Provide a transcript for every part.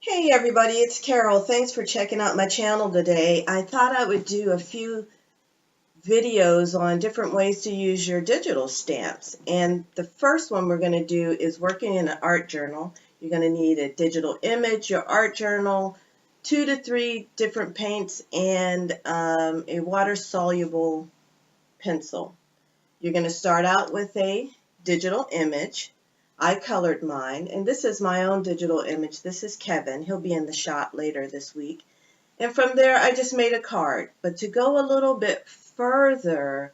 Hey everybody, it's Carol. Thanks for checking out my channel today. I thought I would do a few videos on different ways to use your digital stamps. And the first one we're going to do is working in an art journal. You're going to need a digital image, your art journal, 2 to 3 different paints, and a water-soluble pencil. You're going to start out with a digital image. I colored mine, and this is my own digital image. This is Kevin. He'll be in the shop later this week. And from there, I just made a card. But to go a little bit further,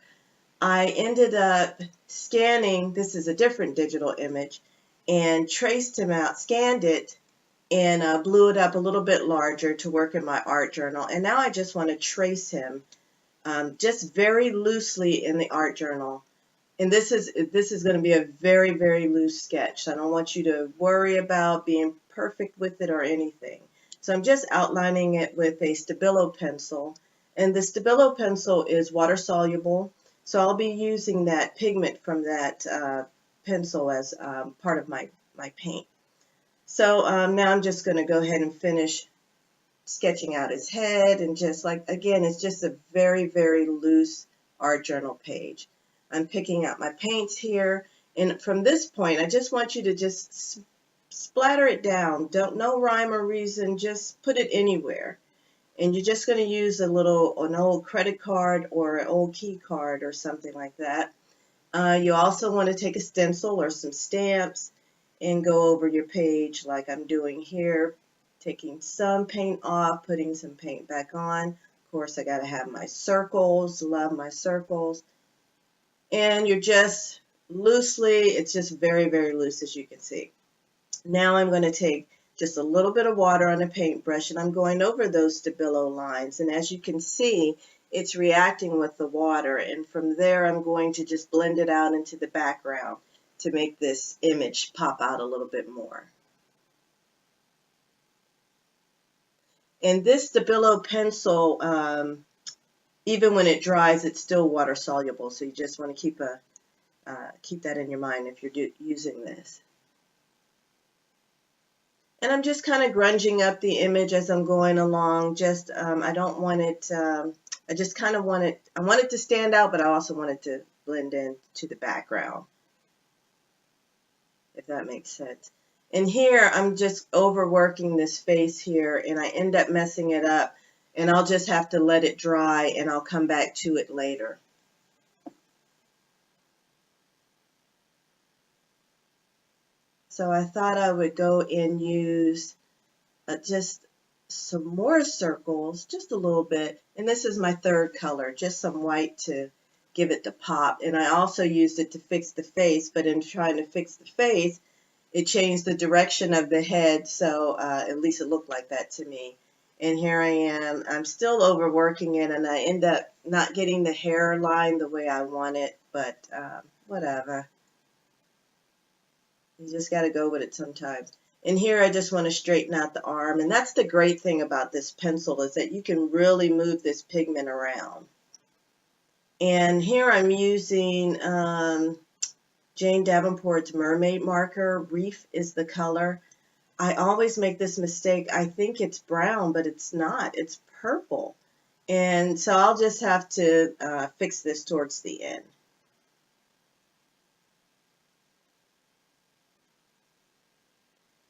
I ended up scanning, this is a different digital image, and traced him out, scanned it, and blew it up a little bit larger to work in my art journal. And now I just want to trace him just very loosely in the art journal. And this is going to be a very, very loose sketch. So I don't want you to worry about being perfect with it or anything. So I'm just outlining it with a Stabilo pencil. And the Stabilo pencil is water soluble. So I'll be using that pigment from that pencil as part of my paint. So now I'm just going to go ahead and finish sketching out his head, and just like, again, it's just a very, very loose art journal page. I'm picking out my paints here, and from this point I just want you to just splatter it down. No rhyme or reason, just put it anywhere. And you're just going to use an old credit card or an old key card or something like that. You also want to take a stencil or some stamps and go over your page like I'm doing here, taking some paint off, putting some paint back on. Of course, I got to have my circles, love my circles. And you're just loosely, it's just very, very loose, as you can see. Now I'm going to take just a little bit of water on a paintbrush, and I'm going over those Stabilo lines. And as you can see, it's reacting with the water. And from there, I'm going to just blend it out into the background to make this image pop out a little bit more. And this Stabilo pencil, even when it dries, it's still water soluble. So you just want to keep that in your mind if you're using this. And I'm just kind of grunging up the image as I'm going along. Just I don't want it. I just kind of want it. I want it to stand out, but I also want it to blend in to the background, if that makes sense. And here I'm just overworking this face here, and I end up messing it up. And I'll just have to let it dry, and I'll come back to it later. So I thought I would go and use just some more circles, just a little bit. And this is my third color, just some white to give it the pop. And I also used it to fix the face, but in trying to fix the face, it changed the direction of the head, so at least it looked like that to me. And here I am. I'm still overworking it, and I end up not getting the hairline the way I want it, but whatever. You just got to go with it sometimes. And here I just want to straighten out the arm. And that's the great thing about this pencil, is that you can really move this pigment around. And here I'm using Jane Davenport's Mermaid Marker. Reef is the color. I always make this mistake. I think it's brown, but it's not. It's purple. And so I'll just have to fix this towards the end.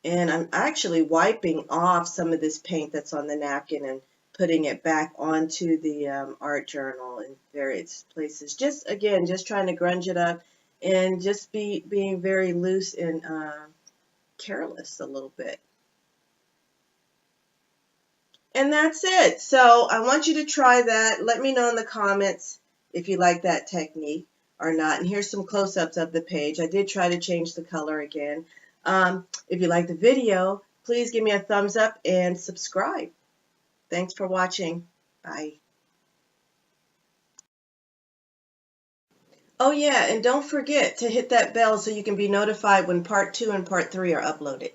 And I'm actually wiping off some of this paint that's on the napkin and putting it back onto the art journal in various places. Just, again, just trying to grunge it up and just being very loose and careless a little bit. And that's it. So I want you to try that. Let me know in the comments if you like that technique or not. And here's some close-ups of the page. I did try to change the color again. If you like the video, please give me a thumbs up and subscribe. Thanks for watching. Bye. Oh yeah, and don't forget to hit that bell so you can be notified when part 2 and part 3 are uploaded.